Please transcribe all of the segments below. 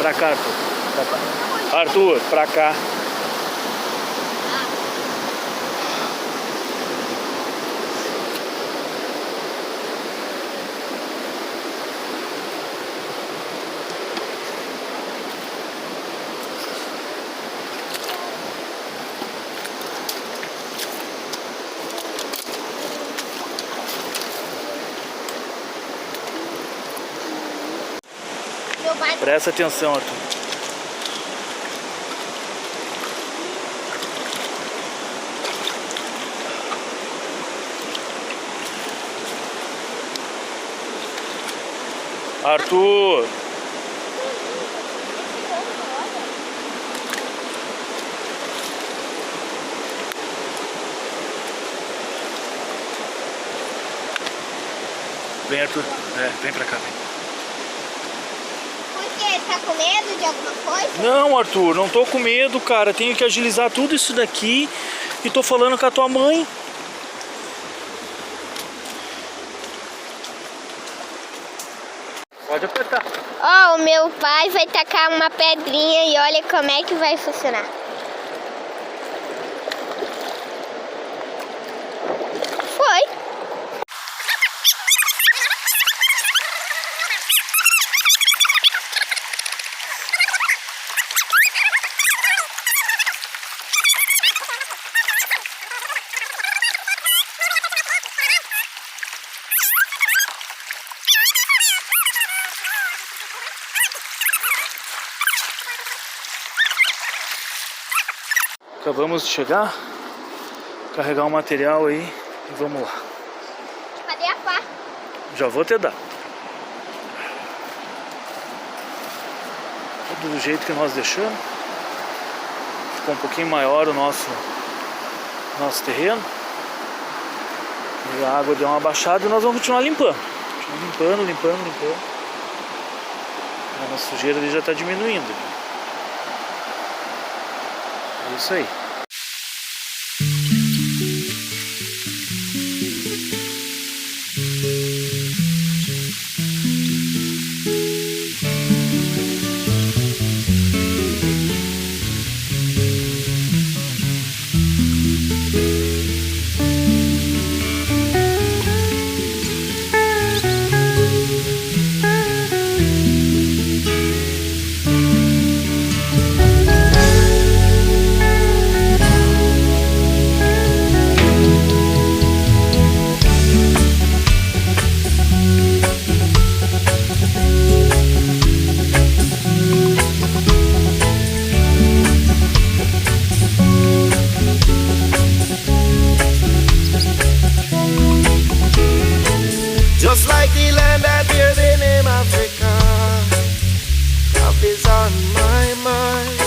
Pra cá, Arthur. Pra cá. Arthur, pra cá. Presta atenção, Arthur. Arthur! Vem, Arthur. Vem pra cá, vem. Tá com medo de alguma coisa? Não, Arthur, não tô com medo, cara. Tenho que agilizar tudo isso daqui e tô falando com a tua mãe. Pode apertar. Ó, o meu pai vai tacar uma pedrinha e olha como é que vai funcionar. Foi. Acabamos de chegar, carregar um material aí e vamos lá. Cadê a pá? Já vou te dar. Tudo do jeito que nós deixamos. Ficou um pouquinho maior o nosso terreno. E a água deu uma baixada e nós vamos continuar limpando. Limpando. A sujeira ali já está diminuindo. É isso aí. Just like the land that bear the name Africa, love is on my mind.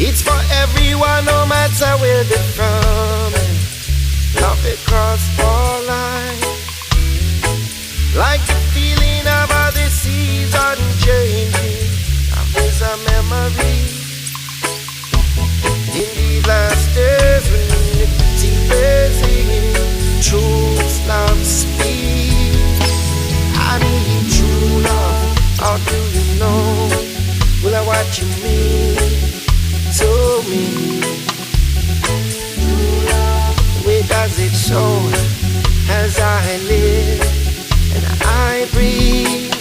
It's for everyone, no matter where they're from. Love it cross all lines. Like the feeling of how the season changing. Love is a memory. In these last days when the deepest singing, truth, love, speak. I need true love. How do you know? Will I what you mean to me? True love. Where does it show? As I live and I breathe.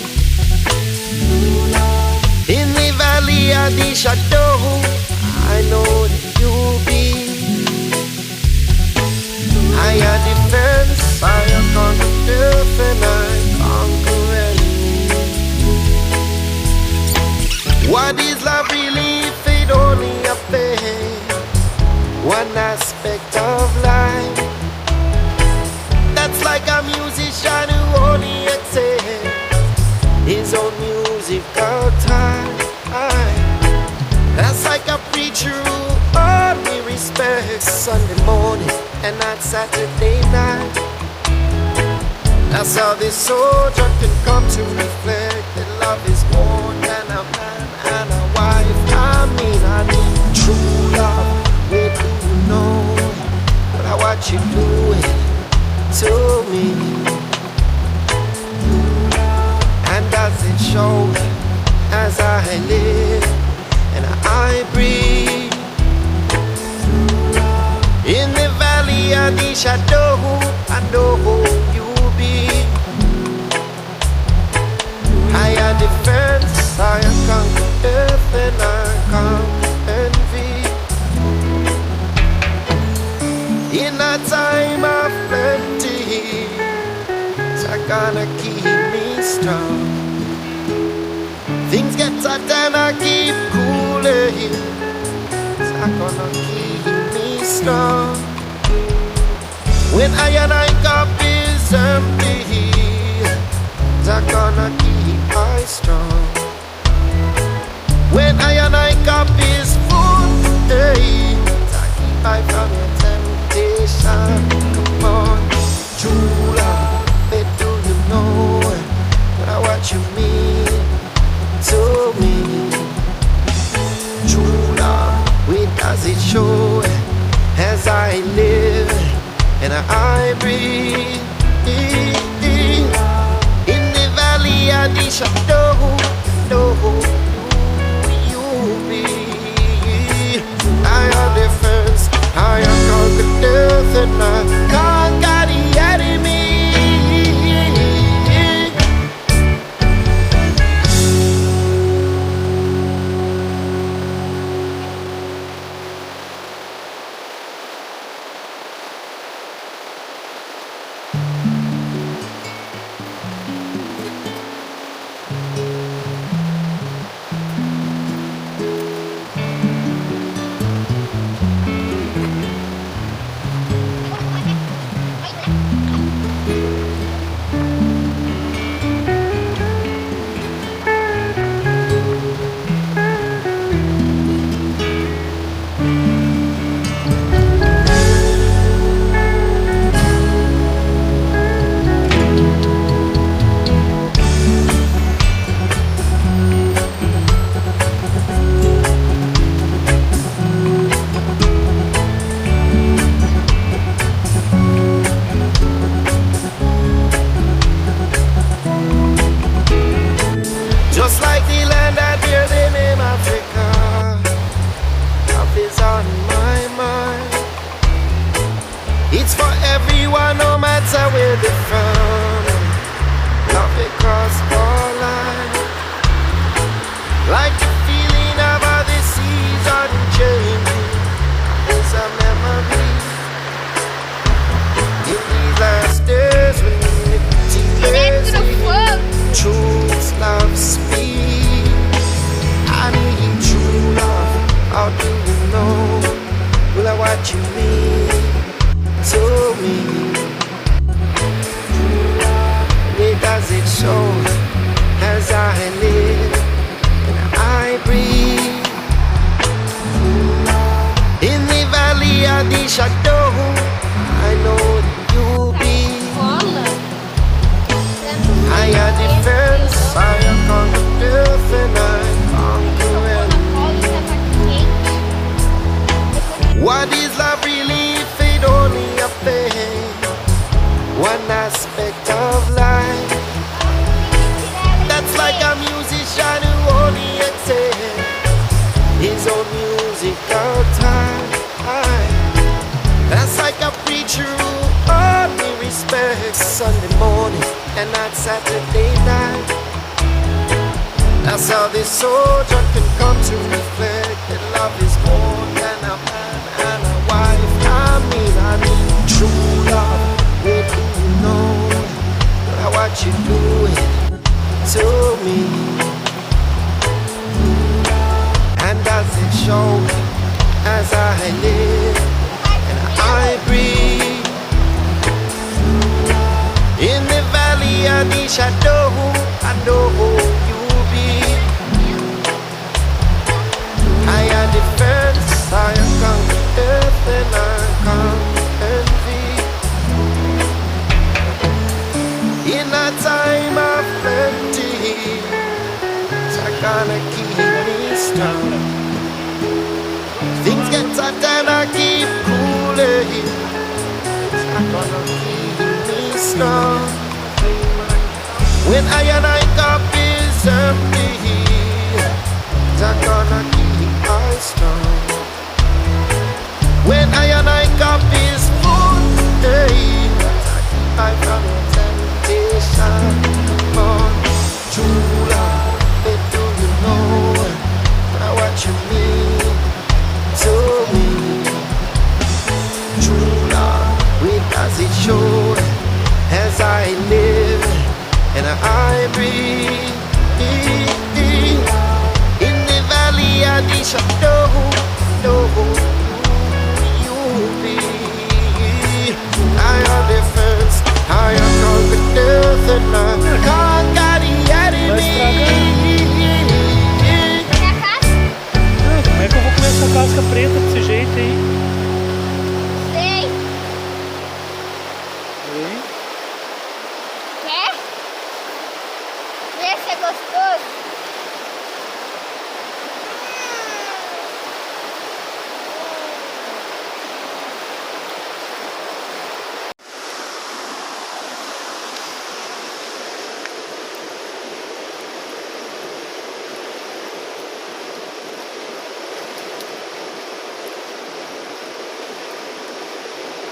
True love. In the valley of the shadow, I know that you'll be. I am defense, I am conquer death and I conquer enemy. What is love really if it only affects one aspect of life? That's like a musician who only accepts his own musical time. That's like a preacher who only respects Sunday morning and not Saturday night. That's how this soldier can come to reflect that love is more than a man and a wife. I mean, I need true love. Where do you know what you're doing to me? And does it show as gonna keep me strong. Things get hot and I keep cooling. It's gonna keep me strong. When I cup is empty, it's gonna keep I strong. When I cup is full, hey, I keep I from your temptation. Come on, true love, but do you know what you mean to me? True love, where does it show as I live and I breathe? In the valley of the shadow, you'll be. I am defense, I am conquered death, and I conquer the enemy. Just like the land that bear the name Africa, love is on my mind. It's for everyone, no matter where they're from. Love across all lines. Like the feeling of how the seas are changing. It's a memory. In these last days when it's truth, love, speed. I need true love. How do you know? Will I what you mean to me? Where does it show as I live and I breathe? In the valley of the shadow, I know that you'll be. I am defense, I am conquered death, and I conquer enemy. What is love really if it only a thing? One aspect of life. That's like a musician who only excels his own musical time. That's like a preacher who only respects Sunday morning and not Saturday night. That's how this soldier can come to reflect that love is more than a man and a wife. I mean true love. Where do you know what you're doing to me? And does it show as I live and I breathe? In the valley of the shadow, I know you'll be. I am defense, I am conquered death, and I conquer envy. In a time of plenty, it's gonna keep me strong. Things get hot and I keep cooling. It's gonna keep me strong. When I cup is empty, it's gonna keep I strong. When I cup is full, hey, I from your temptation. Come on, true love, but do you know what you mean to me? True love, where does it show as I live gostoso.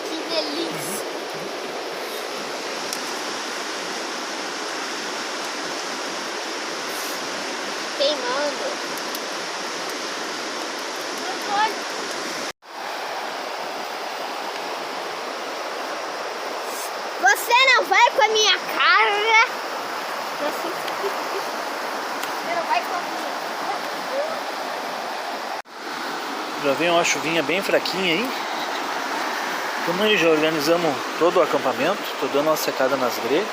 Que delícia. Queimando. Não pode. Você não vai com a minha cara. Você não vai com a minha cara. Já veio uma chuvinha bem fraquinha aí. Também já organizamos todo o acampamento. Tô dando uma secada nas grelhas.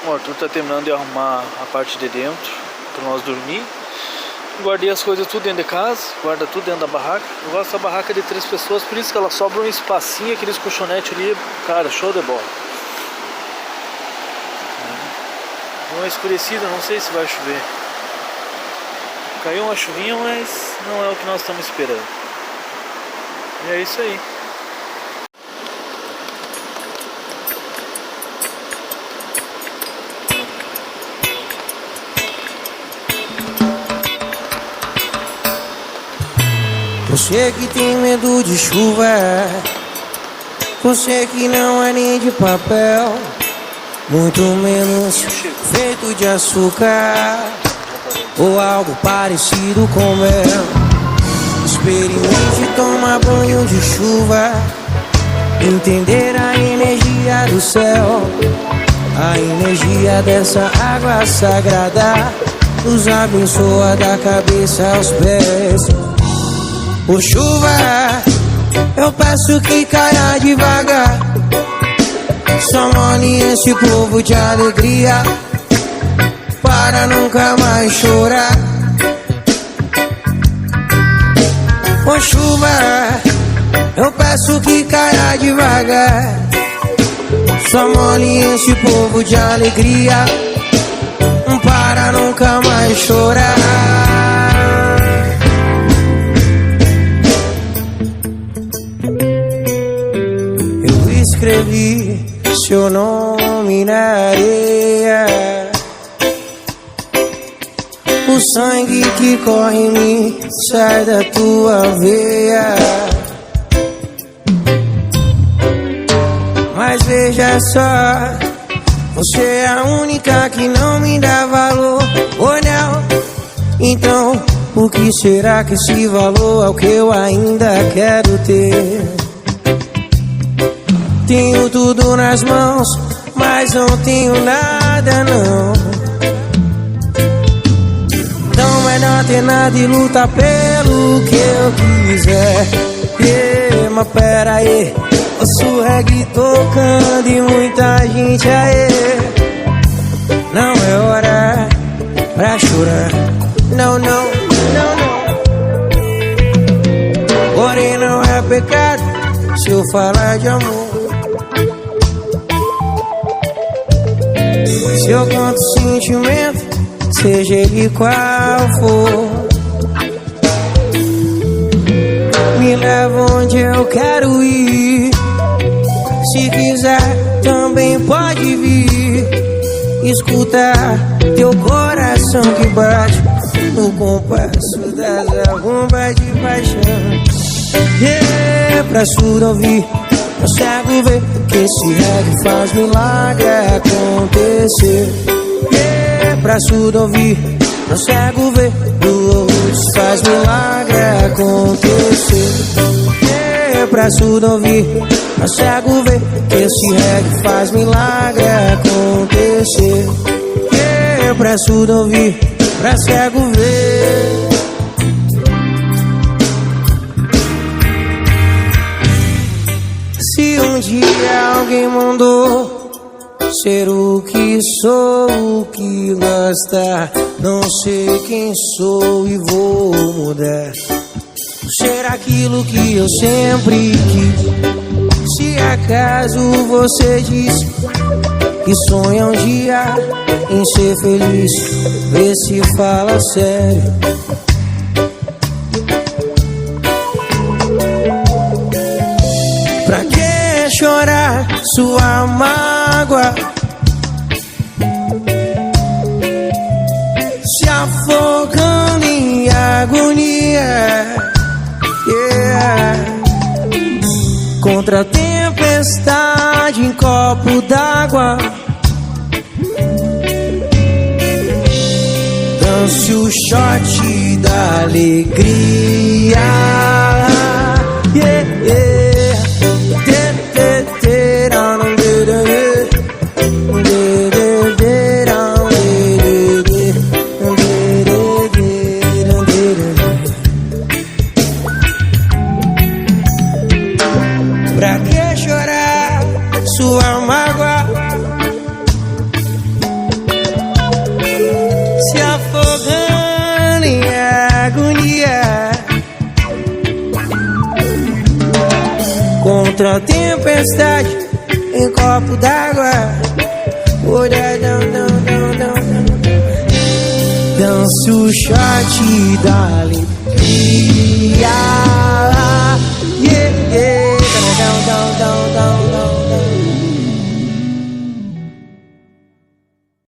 O Arthur tá terminando de arrumar a parte de dentro para nós dormir. Guardei as coisas tudo dentro de casa, guarda tudo dentro da barraca. Eu gosto da barraca de 3 pessoas, por isso que ela sobra um espacinho, aqueles colchonetes ali, cara, show de bola. Uma escurecida, não sei se vai chover. Caiu uma chuvinha, mas não é o que nós estamos esperando. E é isso aí. Você que tem medo de chuva, você que não é nem de papel, muito menos feito de açúcar ou algo parecido com mel. Experimente tomar banho de chuva, entender a energia do céu, a energia dessa água sagrada nos abençoa da cabeça aos pés. Ô chuva, eu peço que caia devagar, só molhe esse povo de alegria, para nunca mais chorar. Ô chuva, eu peço que caia devagar, só molhe esse povo de alegria, para nunca mais chorar. Escrevi seu nome na areia, o sangue que corre em mim sai da tua veia. Mas veja só, você é a única que não me dá valor, oh não. Então, por que será que esse valor é o que eu ainda quero ter? Tenho tudo nas mãos, mas não tenho nada não. Então melhor ter nada e lutar pelo que eu quiser. Mas pera aí, ouço reggae tocando e muita gente aí. Não é hora pra chorar, não, não, não, não. Porém não é pecado se eu falar de amor. Se eu conto sentimento, seja ele qual for, me leva onde eu quero ir. Se quiser, também pode vir escutar teu coração que bate no compasso das bombas de paixão. Pra surdo ouvir, eu cego ver que esse reggae faz milagre acontecer. Pra surdo ouvir, eu cego ver, luz faz milagre acontecer. Pra surdo ouvir, eu cego ver que esse reggae faz milagre acontecer. Pra surdo ouvir, pra cego ver. Se um dia alguém mandou ser o que sou, o que gosta, não sei quem sou e vou mudar. Ser aquilo que eu sempre quis, Se acaso você diz que sonha um dia em ser feliz, vê se fala sério. Pra que chorar sua mágoa, se afogando em agonia? Contra a tempestade em copo d'água, dance o shot da alegria. Pra que chorar sua mágoa, se afogando em agonia? Contra a tempestade em copo d'água, dance o shot da alegria. Yeah, yeah. Down, down, down.